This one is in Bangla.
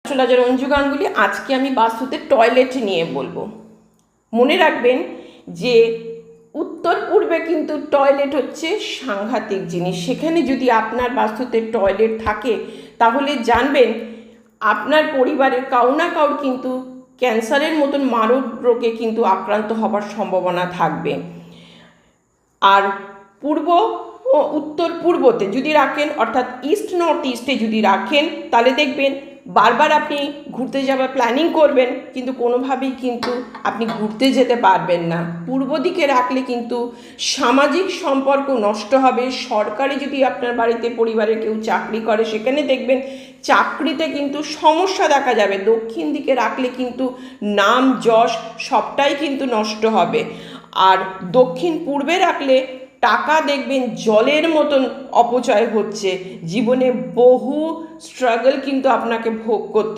অ্যাস্ট্রোলজার অঞ্জু গাঙ্গুলি। আজকে আমি বাস্তুতে টয়লেট নিয়ে বলবো। মনে রাখবেন যে উত্তর পূর্বে কিন্তু টয়লেট হচ্ছে সাংঘাতিক জিনিস। সেখানে যদি আপনার বাস্তুতে টয়লেট থাকে তাহলে জানবেন আপনার পরিবারের কাউ না কাউর কিন্তু ক্যান্সারের মতন মারণ রোগে কিন্তু আক্রান্ত হবার সম্ভাবনা থাকবে। আর পূর্ব ও উত্তর পূর্বতে যদি রাখেন, অর্থাৎ ইস্ট নর্থ ইস্টে যদি রাখেন, তাহলে দেখবেন বারবার আপনি ঘুরতে যাওয়ার প্ল্যানিং করবেন কিন্তু কোনোভাবেই কিন্তু আপনি ঘুরতে যেতে পারবেন না। পূর্ব দিকে রাখলে কিন্তু সামাজিক সম্পর্ক নষ্ট হবে। সরকারি যদি আপনার বাড়িতে পরিবারের কেউ চাকরি করে সেখানে দেখবেন চাকরিতে কিন্তু সমস্যা দেখা যাবে। দক্ষিণ দিকে রাখলে কিন্তু নাম যশ সবটাই কিন্তু নষ্ট হবে। আর দক্ষিণ পূর্বে রাখলে টাকা দেখবেন জলের মতন অপচয় হচ্ছে। জীবনে বহু স্ট্রাগল কিন্তু আপনাকে ভোগ করতে